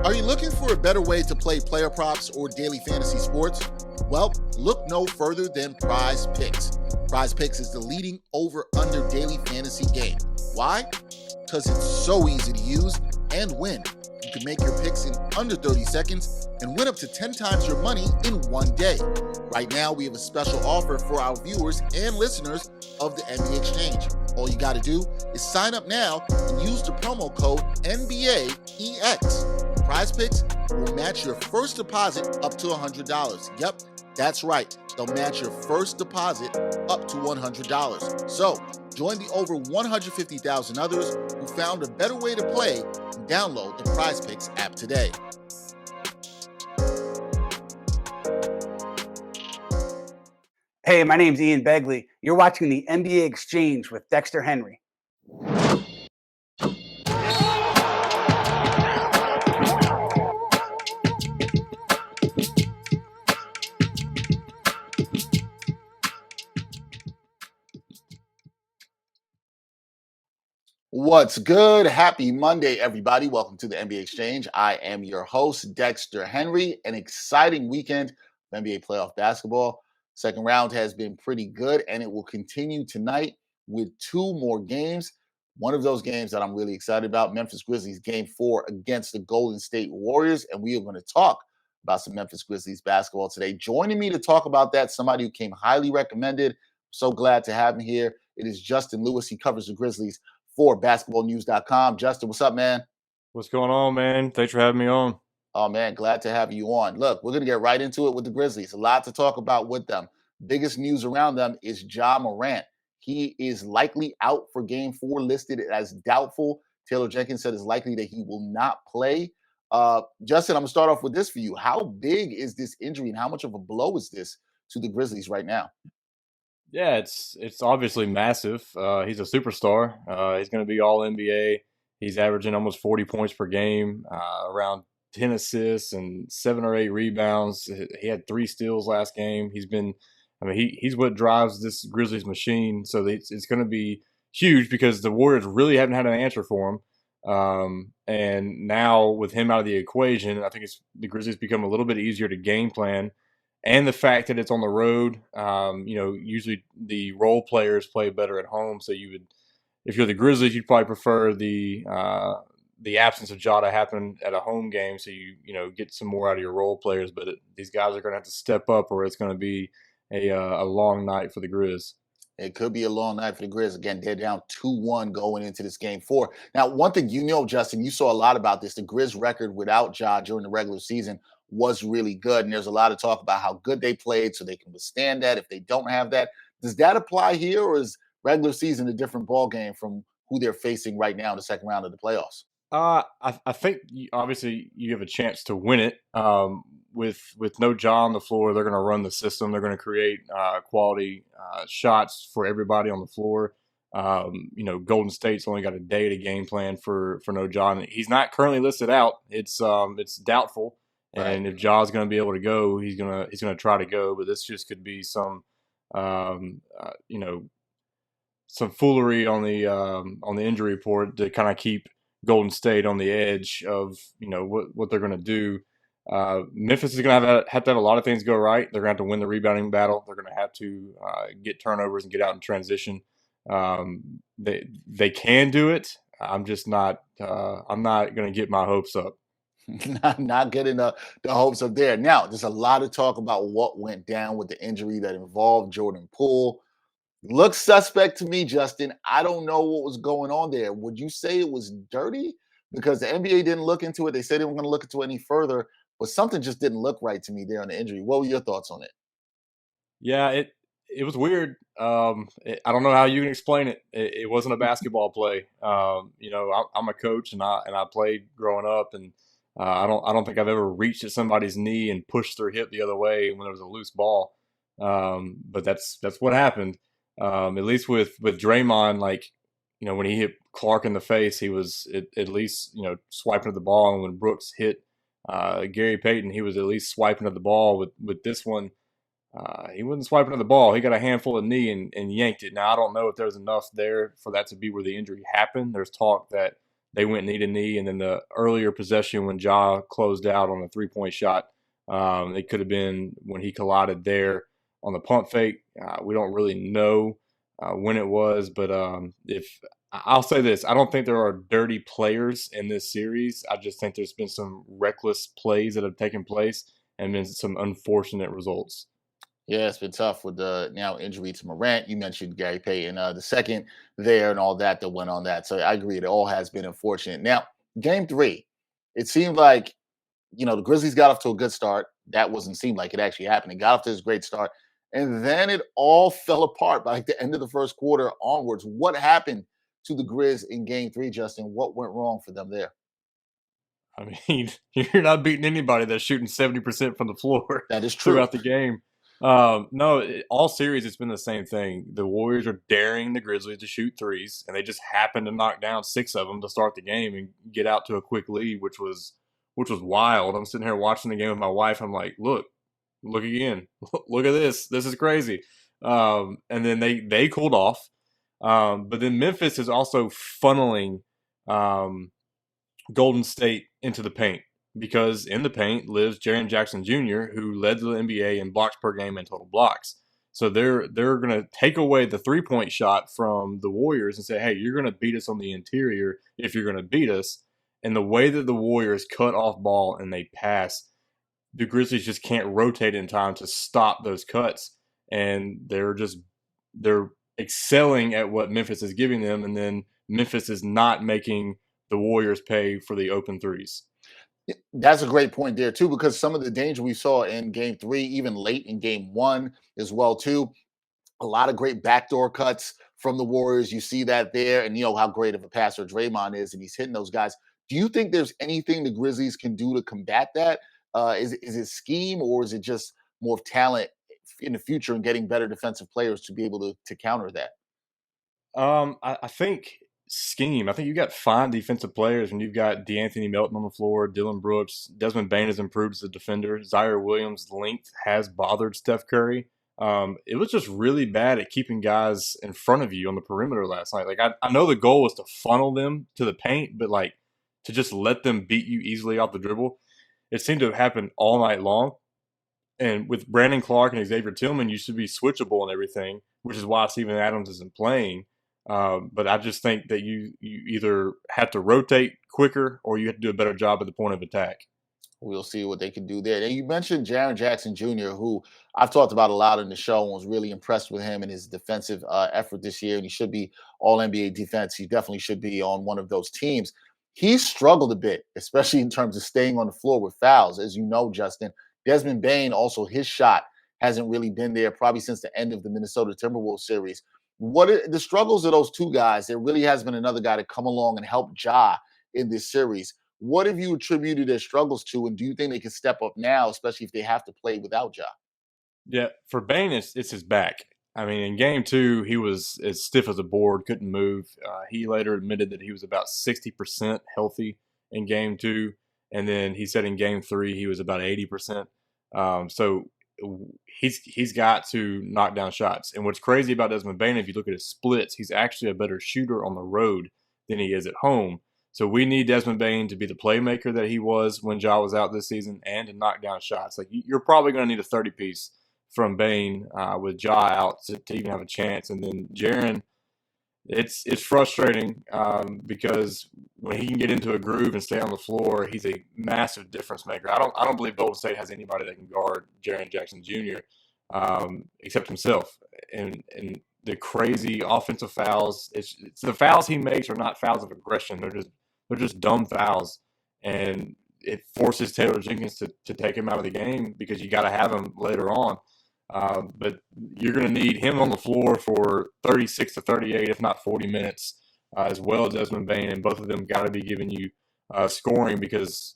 Are you looking for a better way to play player props or daily fantasy sports? Well, look no further than Prize Picks. Prize Picks is the leading over-under daily fantasy game. Why? Because it's so easy to use and win. You can make your picks in under 30 seconds and win up to 10 times your money in one day. Right now, we have a special offer for our viewers and listeners of the NBA Exchange. All you got to do is sign up now and use the promo code NBAEX. Prize Picks will match your first deposit up to $100. Yep, that's right. They'll match your first deposit up to $100. So, join the over 150,000 others who found a better way to play and download the Prize Picks app today. Hey, my name's Ian Begley. You're watching the NBA Exchange with Dexter Henry. What's good? Happy Monday, everybody. Welcome to the NBA Exchange. I am your host, Dexter Henry. An exciting weekend of NBA playoff basketball. Second round has been pretty good, and it will continue tonight with two more games. One of those games that I'm really excited about, Memphis Grizzlies Game 4 against the Golden State Warriors, and we are going to talk about some Memphis Grizzlies basketball today. Joining me to talk about that, somebody who came highly recommended. So glad to have him here. It is Justin Lewis. He covers the Grizzlies for basketballnews.com. Justin, what's up, man? What's going on, man? Thanks for having me on. Oh, man, glad to have you on. Look, we're going to get right into it with the Grizzlies. A lot to talk about with them. Biggest news around them is Ja Morant. He is likely out for Game 4, listed as doubtful. Taylor Jenkins said it's likely that he will not play. Justin, I'm going to start off with this for you. How big is this injury and how much of a blow is this to the Grizzlies right now? Yeah, it's obviously massive. He's a superstar. He's going to be all NBA. He's averaging almost 40 points per game, around 10 assists and 7 or 8 rebounds. He had 3 steals last game. He's what drives this Grizzlies machine. So it's going to be huge because the Warriors really haven't had an answer for him. And now with him out of the equation, I think the Grizzlies become a little bit easier to game plan. And the fact that it's on the road, usually the role players play better at home. So if you're the Grizzlies, you'd probably prefer the absence of Ja to happen at a home game, so you get some more out of your role players. But these guys are going to have to step up, or it's going to be a long night for the Grizz. It could be a long night for the Grizz. Again, they're down 2-1 going into this Game 4. Now, one thing Justin, you saw a lot about this. The Grizz record without Ja during the regular season was really good, and there's a lot of talk about how good they played so they can withstand that if they don't have that. Does that apply here, or is regular season a different ballgame from who they're facing right now in the second round of the playoffs? I think obviously you have a chance to win it. With no Ja on the floor, they're going to run the system. They're going to create quality shots for everybody on the floor. Golden State's only got a day to game plan for no Ja. And he's not currently listed out. It's doubtful. Right. And if Ja's going to be able to go, he's gonna try to go. But this just could be some some foolery on the injury report to kind of keep Golden State on the edge of what they're going to do. Memphis is going to have to have a lot of things go right. They're going to have to win the rebounding battle. They're going to have to get turnovers and get out in transition. They can do it. I'm just not. I'm not going to get my hopes up. not getting the hopes up there. Now, there's a lot of talk about what went down with the injury that involved Jordan Poole. Looks suspect to me, Justin. I don't know what was going on there. Would you say it was dirty? Because the NBA didn't look into it. They said they weren't going to look into it any further, but something just didn't look right to me there on the injury. What were your thoughts on it? Yeah, it was weird. I don't know how you can explain it. It wasn't a basketball play. I'm a coach and I played growing up, and I don't think I've ever reached at somebody's knee and pushed their hip the other way when there was a loose ball. But that's what happened. At least with Draymond, when he hit Clark in the face, he was at least swiping at the ball, and when Brooks hit Gary Payton, he was at least swiping at the ball. With this one, he wasn't swiping at the ball. He got a handful of knee and yanked it. Now I don't know if there's enough there for that to be where the injury happened. There's talk that they went knee to knee. And then the earlier possession when Ja closed out on a 3-point shot, it could have been when he collided there on the pump fake. We don't really know when it was, but if I'll say this, I don't think there are dirty players in this series. I just think there's been some reckless plays that have taken place and been some unfortunate results. Yeah, it's been tough with the now injury to Morant. You mentioned Gary Payton, the second there, and all that went on that. So I agree, it all has been unfortunate. Now, game three, it seemed like the Grizzlies got off to a good start. That wasn't seem like it actually happened. It got off to this great start, and then it all fell apart by like the end of the first quarter onwards. What happened to the Grizz in game three, Justin? What went wrong for them there? I mean, you're not beating anybody that's shooting 70% from the floor That is true. throughout the game. No, all series it's been the same thing. The Warriors are daring the Grizzlies to shoot threes, and they just happen to knock down 6 of them to start the game and get out to a quick lead, which was wild. I'm sitting here watching the game with my wife. I'm like, look again, look at this. This is crazy. And then they cooled off, but then Memphis is also funneling Golden State into the paint because in the paint lives Jaren Jackson Jr., who led the NBA in blocks per game and total blocks. So they're going to take away the 3-point shot from the Warriors and say, hey, you're going to beat us on the interior if you're going to beat us. And the way that the Warriors cut off ball and they pass, the Grizzlies just can't rotate in time to stop those cuts. And they're excelling at what Memphis is giving them. And then Memphis is not making the Warriors pay for the open threes. That's a great point there too, because some of the danger we saw in game three, even late in game one as well too, a lot of great backdoor cuts from the Warriors. You see that there, and you know how great of a passer Draymond is, and he's hitting those guys. Do you think there's anything the Grizzlies can do to combat that? Is it scheme, or is it just more of talent in the future and getting better defensive players to be able to counter that? I think scheme. I think you got fine defensive players, and you've got DeAnthony Melton on the floor, Dylan Brooks, Desmond Bane has improved as a defender. Zaire Williams' length has bothered Steph Curry. It was just really bad at keeping guys in front of you on the perimeter last night. Like I know the goal was to funnel them to the paint, but like to just let them beat you easily off the dribble, it seemed to have happened all night long. And with Brandon Clark and Xavier Tillman, you should be switchable and everything, which is why Steven Adams isn't playing. But I just think that you either have to rotate quicker or you have to do a better job at the point of attack. We'll see what they can do there. And you mentioned Jaren Jackson Jr., who I've talked about a lot in the show and was really impressed with him and his defensive effort this year. And he should be all NBA defense. He definitely should be on one of those teams. He's struggled a bit, especially in terms of staying on the floor with fouls. As you know, Justin, Desmond Bane, also his shot hasn't really been there probably since the end of the Minnesota Timberwolves series. What are the struggles of those two guys? There really has been another guy to come along and help Ja in this series. What have you attributed their struggles to, and do you think they can step up now, especially if they have to play without Ja? Yeah, for Bane, it's his back. I mean, in game two, he was as stiff as a board, couldn't move. He later admitted that he was about 60% healthy in game two. And then he said in game three, he was about 80%. So he's got to knock down shots. And what's crazy about Desmond Bane, if you look at his splits, he's actually a better shooter on the road than he is at home. So we need Desmond Bane to be the playmaker that he was when Ja was out this season and to knock down shots. Like you're probably going to need a 30-piece from Bane with Ja out to even have a chance. And then Jaren, it's frustrating because when he can get into a groove and stay on the floor, he's a massive difference maker. I don't believe Golden State has anybody that can guard Jaren Jackson Jr. Except himself. And the crazy offensive fouls, it's the fouls he makes are not fouls of aggression. They're just dumb fouls, and it forces Taylor Jenkins to take him out of the game because you got to have him later on. But you're going to need him on the floor for 36 to 38, if not 40 minutes, as well as Desmond Bane, and both of them got to be giving you scoring because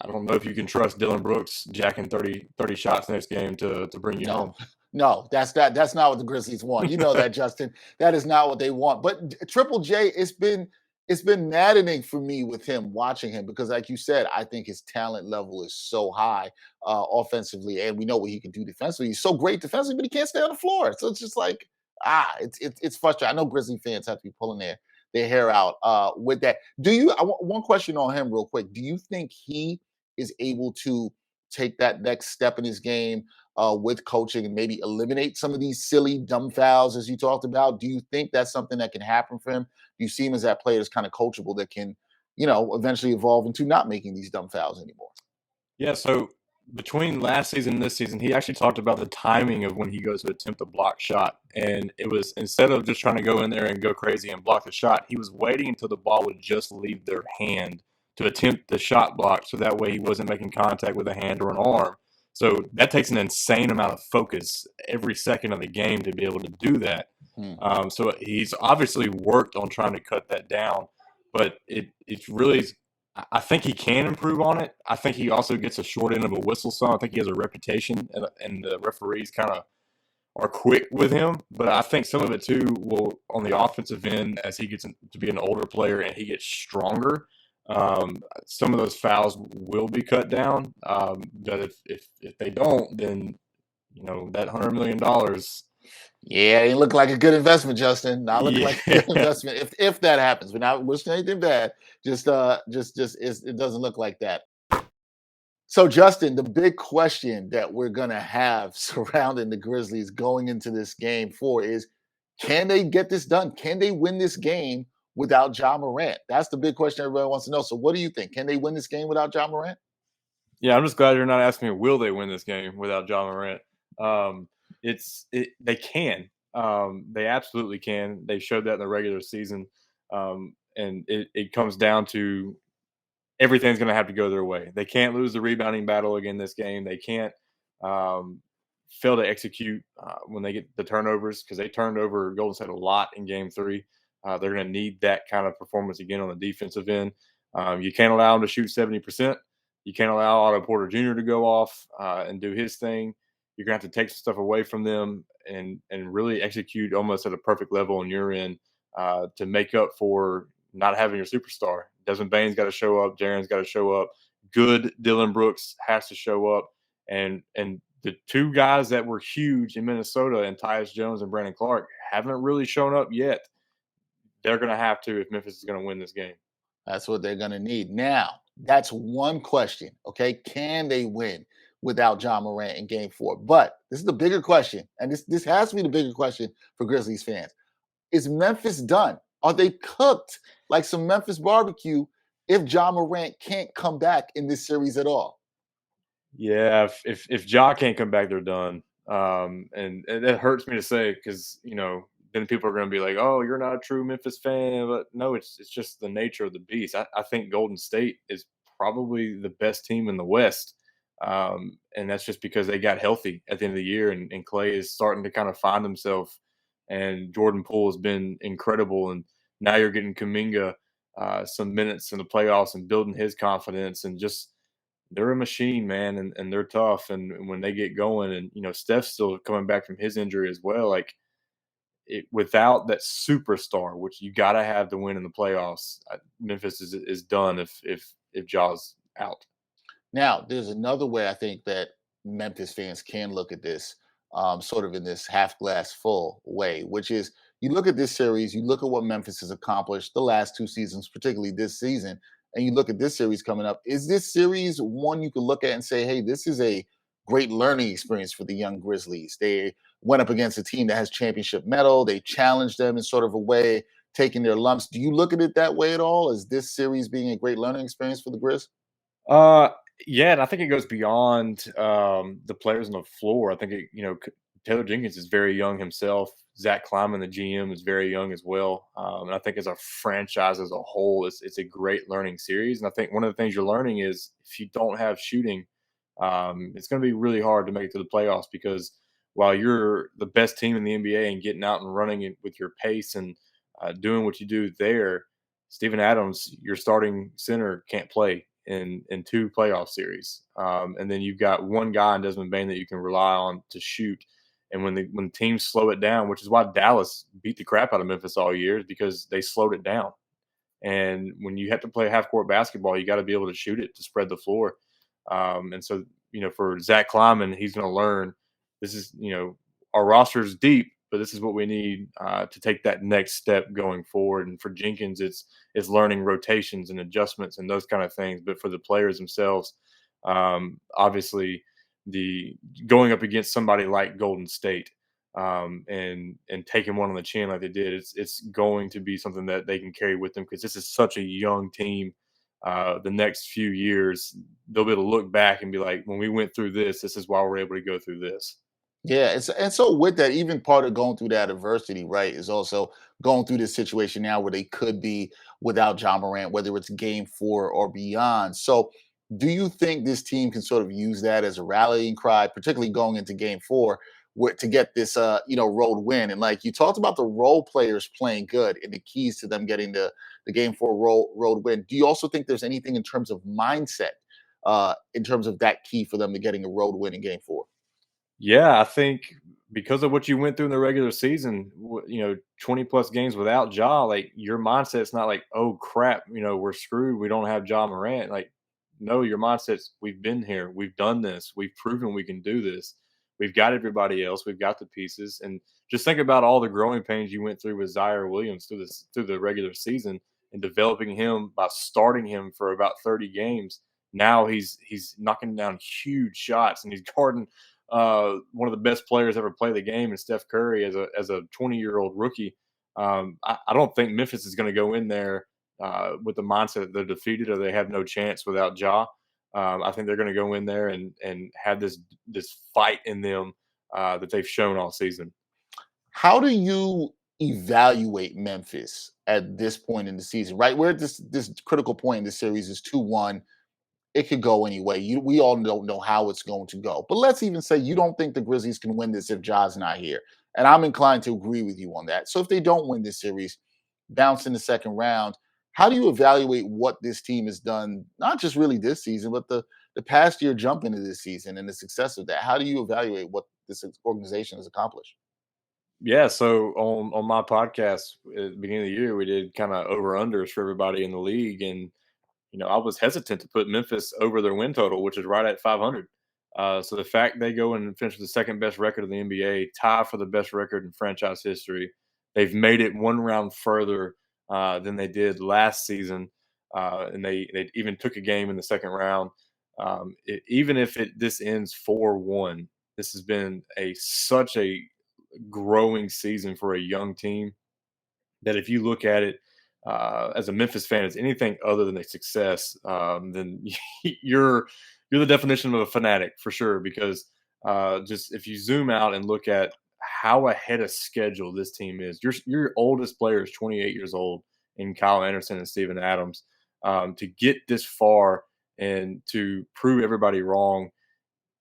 I don't know if you can trust Dylan Brooks jacking 30 shots next game to bring you home. No, that's not what the Grizzlies want. You know that, Justin. That is not what they want. But Triple J, it's been maddening for me with him watching him because, like you said, I think his talent level is so high offensively, and we know what he can do defensively. He's so great defensively, but he can't stay on the floor. So it's just like it's frustrating. I know Grizzly fans have to be pulling their hair out with that. One question on him real quick. Do you think he is able to take that next step in his game with coaching and maybe eliminate some of these silly, dumb fouls as you talked about? Do you think that's something that can happen for him? Do you see him as that player that's kind of coachable that can, eventually evolve into not making these dumb fouls anymore? Yeah, so between last season and this season, he actually talked about the timing of when he goes to attempt a block shot. And it was, instead of just trying to go in there and go crazy and block the shot, he was waiting until the ball would just leave their hand to attempt the shot block, so that way he wasn't making contact with a hand or an arm. So that takes an insane amount of focus every second of the game to be able to do that. Hmm. So he's obviously worked on trying to cut that down, but it's really, I think he can improve on it. I think he also gets a short end of a whistle. So I think he has a reputation, and the referees kind of are quick with him. But I think some of it too will, on the offensive end, as he gets to be an older player and he gets stronger, some of those fouls will be cut down. But if they don't, then that $100 million. Yeah, it look like a good investment, Justin. Not looking like a good Yeah. investment if that happens. We're not wishing anything bad. Just it doesn't look like that. So, Justin, the big question that we're gonna have surrounding the Grizzlies going into this game four is, can they get this done? Can they win this game without Ja Morant? That's the big question everybody wants to know. So, what do you think? Can they win this game without Ja Morant? Yeah, I'm just glad you're not asking me, will they win this game without Ja Morant? They can. They absolutely can. They showed that in the regular season. And it comes down to everything's going to have to go their way. They can't lose the rebounding battle again this game. They can't fail to execute when they get the turnovers, because they turned over Golden State a lot in game three. They're going to need that kind of performance again on the defensive end. You can't allow them to shoot 70%. You can't allow Otto Porter Jr. to go off and do his thing. You're going to have to take some stuff away from them and really execute almost at a perfect level on your end to make up for not having your superstar. Desmond Bane's got to show up. Jaren's got to show up. Good Dylan Brooks has to show up. And the two guys that were huge in Minnesota, and Tyus Jones and Brandon Clark, haven't really shown up yet. They're going to have to if Memphis is going to win this game. That's what they're going to need. Now, that's one question, okay? Can they win without Ja Morant in game four? But this is the bigger question, and this has to be the bigger question for Grizzlies fans. Is Memphis done? Are they cooked like some Memphis barbecue if Ja Morant can't come back in this series at all? Yeah, if Ja can't come back, they're done. And it hurts me to say, because then people are going to be like, "Oh, you're not a true Memphis fan." But no, it's just the nature of the beast. I think Golden State is probably the best team in the West, and that's just because they got healthy at the end of the year, and Clay is starting to kind of find himself, and Jordan Poole has been incredible, and now you're getting Kuminga some minutes in the playoffs and building his confidence, and just they're a machine, man, and they're tough. And when they get going, and Steph's still coming back from his injury as well, like without that superstar, which you got to have to win in the playoffs, Memphis is done if Ja's out. Now, there's another way I think that Memphis fans can look at this, sort of in this half glass full way, which is you look at this series, you look at what Memphis has accomplished the last two seasons, particularly this season, and you look at this series coming up. Is this series one you could look at and say, hey, this is a great learning experience for the young Grizzlies? They went up against a team that has championship medal. They challenged them in sort of a way, taking their lumps. Do you look at it that way at all? Is this series being a great learning experience for the Grizz? Uh, yeah, and I think it goes beyond the players on the floor. I think Taylor Jenkins is very young himself. Zach Kleiman, the GM, is very young as well. And I think as a franchise as a whole, it's a great learning series. And I think one of the things you're learning is if you don't have shooting, it's going to be really hard to make it to the playoffs, because while you're the best team in the NBA and getting out and running it with your pace and doing what you do there, Steven Adams, your starting center, can't play in two playoff series. And then you've got one guy in Desmond Bane that you can rely on to shoot. And when teams slow it down, which is why Dallas beat the crap out of Memphis all year, is because they slowed it down. And when you have to play half court basketball, you got to be able to shoot it to spread the floor. And so, for Zach Kleiman, he's going to learn this is, our roster is deep, but this is what we need to take that next step going forward. And for Jenkins, it's learning rotations and adjustments and those kind of things. But for the players themselves, obviously, the going up against somebody like Golden State and taking one on the chin like they did, it's going to be something that they can carry with them because this is such a young team. The next few years, they'll be able to look back and be like, when we went through this, this is why we're able to go through this. Yeah, and so with that, even part of going through that adversity, right, is also going through this situation now where they could be without Ja Morant, whether it's game 4 or beyond. So do you think this team can sort of use that as a rallying cry, particularly going into game 4, to get this road win? And like you talked about the role players playing good and the keys to them getting the game 4 road win. Do you also think there's anything in terms of mindset, in terms of that key for them to getting a road win in game 4? Yeah, I think because of what you went through in the regular season, 20 plus games without Ja, like your mindset's not like, oh crap, we're screwed. We don't have Ja Morant. Like, no, your mindset's we've been here, we've done this, we've proven we can do this. We've got everybody else, we've got the pieces, and just think about all the growing pains you went through with Zaire Williams through the regular season and developing him by starting him for about 30 games. Now he's knocking down huge shots and he's guarding one of the best players ever play the game, and Steph Curry as a 20-year-old rookie. I don't think Memphis is going to go in there with the mindset that they're defeated or they have no chance without Ja. I think they're going to go in there and have this fight in them that they've shown all season. How do you evaluate Memphis at this point in the season? Right, we're at this critical point in the series is 2-1. It could go anyway. We all don't know how it's going to go. But let's even say you don't think the Grizzlies can win this if Ja's not here. And I'm inclined to agree with you on that. So if they don't win this series, bounce in the second round, how do you evaluate what this team has done, not just really this season, but the past year jump into this season and the success of that? How do you evaluate what this organization has accomplished? Yeah, so on my podcast at the beginning of the year, we did kind of over unders for everybody in the league, and I was hesitant to put Memphis over their win total, which is right at 500. So the fact they go and finish with the second best record in the NBA, tie for the best record in franchise history, they've made it one round further than they did last season, and they even took a game in the second round. Even if this ends 4-1, this has been such a growing season for a young team that if you look at it as a Memphis fan as anything other than a success, then you're the definition of a fanatic for sure. Because just if you zoom out and look at how ahead of schedule this team is, your oldest player is 28 years old in Kyle Anderson and Steven Adams. To get this far and to prove everybody wrong,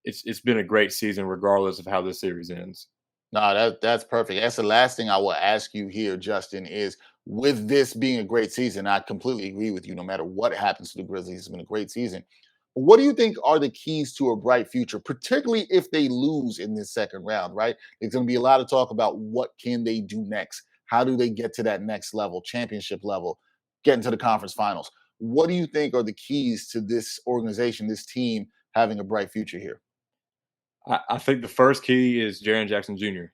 it's been a great season regardless of how this series ends. No, that's perfect. That's the last thing I will ask you here, Justin, is with this being a great season, I completely agree with you. No matter what happens to the Grizzlies, it's been a great season. What do you think are the keys to a bright future, particularly if they lose in this second round, right? There's going to be a lot of talk about what can they do next? How do they get to that next level, championship level, get into the conference finals? What do you think are the keys to this organization, this team having a bright future here? I think the first key is Jaren Jackson Jr.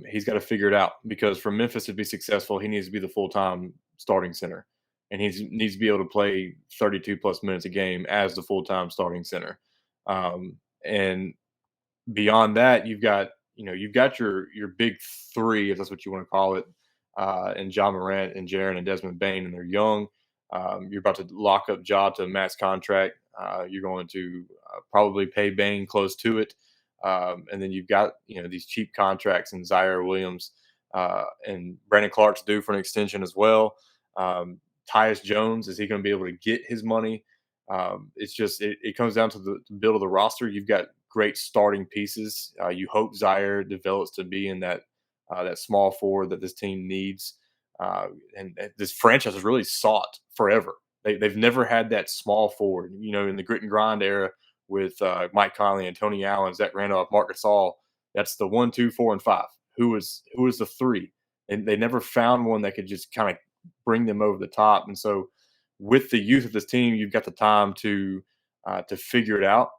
He's got to figure it out because for Memphis to be successful, he needs to be the full time starting center, and he needs to be able to play 32 plus minutes a game as the full time starting center. And beyond that, you've got your big three, if that's what you want to call it, and Ja Morant and Jaren and Desmond Bane, and they're young. You're about to lock up Ja to a max contract. You're going to probably pay Bane close to it. And then you've got these cheap contracts in Zaire Williams and Brandon Clark's due for an extension as well. Tyus Jones, is he going to be able to get his money? It's just it comes down to the build of the roster. You've got great starting pieces. You hope Zaire develops to be in that small forward that this team needs. And this franchise has really sought forever. They've never had that small forward. In the grit and grind era with Mike Conley and Tony Allen, Zach Randolph, Marc Gasol, that's the 1, 2, 4, and 5. Who is the 3? And they never found one that could just kind of bring them over the top. And so, with the youth of this team, you've got the time to to figure it out.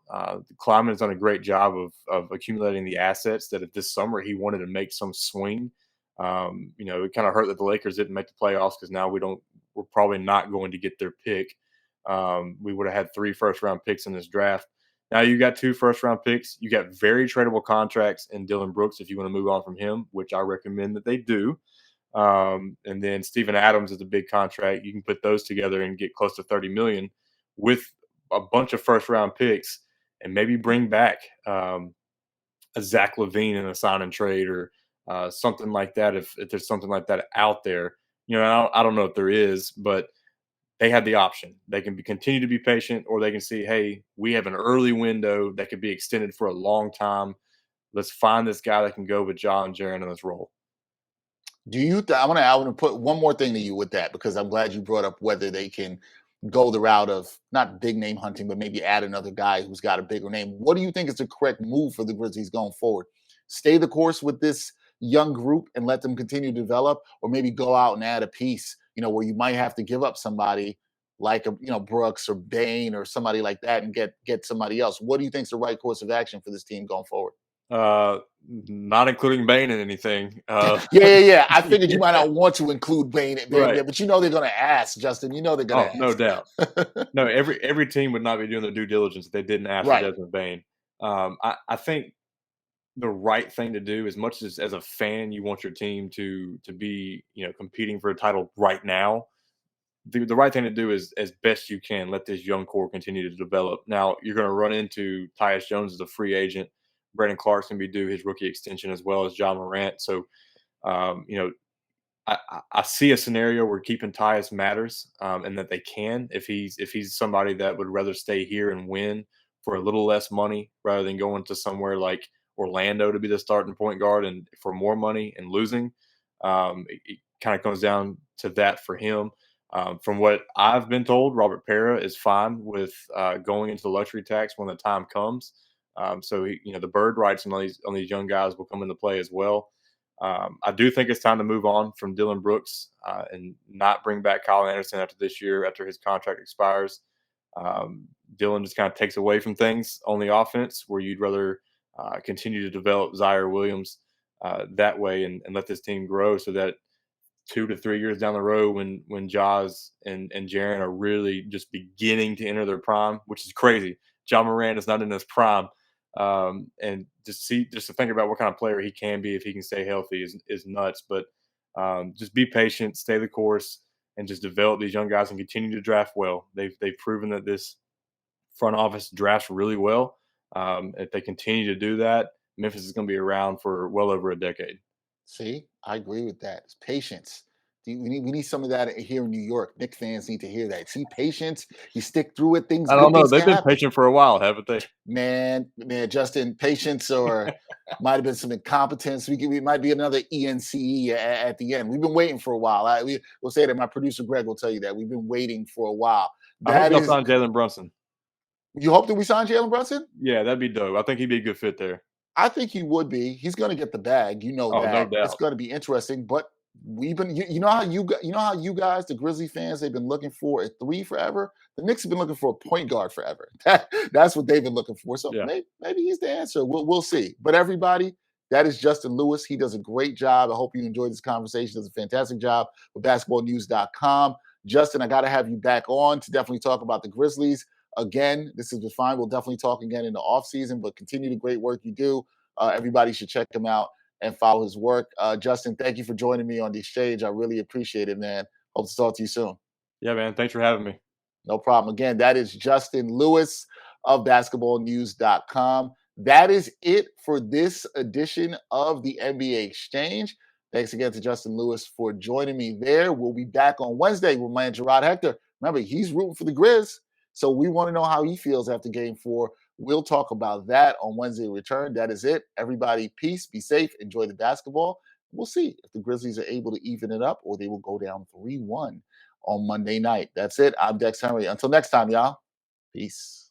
Kleiman has done a great job of accumulating the assets that if this summer he wanted to make some swing. It kind of hurt that the Lakers didn't make the playoffs because now we're probably not going to get their pick. We would have had 3 first-round picks in this draft. Now you got 2 first-round picks. You got very tradable contracts in Dylan Brooks if you want to move on from him, which I recommend that they do. And then Steven Adams is a big contract. You can put those together and get close to $30 million with a bunch of first-round picks, and maybe bring back a Zach LaVine in a sign and trade or something like that. If there's something like that out there, I don't know if there is, but they have the option. They can continue to be patient, or they can see, hey, we have an early window that could be extended for a long time. Let's find this guy that can go with Ja and Jaren in this role. I want to put one more thing to you with that, because I'm glad you brought up whether they can go the route of not big name hunting, but maybe add another guy who's got a bigger name. What do you think is the correct move for the Grizzlies going forward? Stay the course with this young group and let them continue to develop, or maybe go out and add a piece, where you might have to give up somebody like Brooks or Bane or somebody like that and get somebody else. What do you think is the right course of action for this team going forward? Not including Bane in anything. Yeah. I figured you might not want to include Bane right. there, but they're going to ask, Justin. They're going to ask. No doubt. No, every team would not be doing their due diligence if they didn't ask for Desmond Bane. I think the right thing to do, as much as a fan you want your team to be competing for a title right now, the right thing to do is, as best you can, let this young core continue to develop. Now you're going to run into Tyus Jones as a free agent. Brandon Clark's going to be due his rookie extension, as well as Ja Morant. So I see a scenario where keeping Tyus matters, and that they can, if he's somebody that would rather stay here and win for a little less money rather than going to somewhere like Orlando to be the starting point guard and for more money and losing. It kind of comes down to that for him. From what I've been told, Robert Pera is fine with going into the luxury tax when the time comes. So the bird rights on these young guys will come into play as well. I do think it's time to move on from Dylan Brooks and not bring back Kyle Anderson after this year, after his contract expires. Dylan just kind of takes away from things on the offense, where you'd rather continue to develop Zaire Williams that way and let this team grow, so that 2 to 3 years down the road, when Jaws and Jaren are really just beginning to enter their prime, which is crazy. Ja Morant is not in his prime. And just to think about what kind of player he can be if he can stay healthy is nuts. But just be patient, stay the course, and just develop these young guys and continue to draft well. They've proven that this front office drafts really well. If they continue to do that, Memphis is going to be around for well over a decade. See, I agree with that. It's patience. We need some of that here in New York. Knicks fans need to hear that. See, patience. You stick through it. I don't know. They've been patient for a while, haven't they? Man, Justin, patience, or might have been some incompetence. We might be another ENCE at the end. We've been waiting for a while. We'll say that. My producer Greg will tell you that we've been waiting for a while. I hope they'll sign Jalen Brunson. You hope that we sign Jalen Brunson? Yeah, that'd be dope. I think he'd be a good fit there. I think he would be. He's going to get the bag. that. No doubt. It's going to be interesting. But we've been, how you guys, the Grizzly fans, they've been looking for a 3 forever. The Knicks have been looking for a point guard forever. That's what they've been looking for. So maybe he's the answer. We'll see. But everybody, that is Justin Lewis. He does a great job. I hope you enjoyed this conversation. He does a fantastic job with basketballnews.com. Justin, I got to have you back on to definitely talk about the Grizzlies. Again, this has been fine. We'll definitely talk again in the offseason, but continue the great work you do. Everybody should check him out and follow his work. Justin, thank you for joining me on the exchange. I really appreciate it, man. Hope to talk to you soon. Yeah, man. Thanks for having me. No problem. Again, that is Justin Lewis of basketballnews.com. That is it for this edition of the NBA Exchange. Thanks again to Justin Lewis for joining me there. We'll be back on Wednesday with my man Gerard Hector. Remember, he's rooting for the Grizz, so we want to know how he feels after Game 4. We'll talk about that on Wednesday return. That is it. Everybody, peace, be safe, enjoy the basketball. We'll see if the Grizzlies are able to even it up or they will go down 3-1 on Monday night. That's it. I'm Dexter Henry. Until next time, y'all. Peace.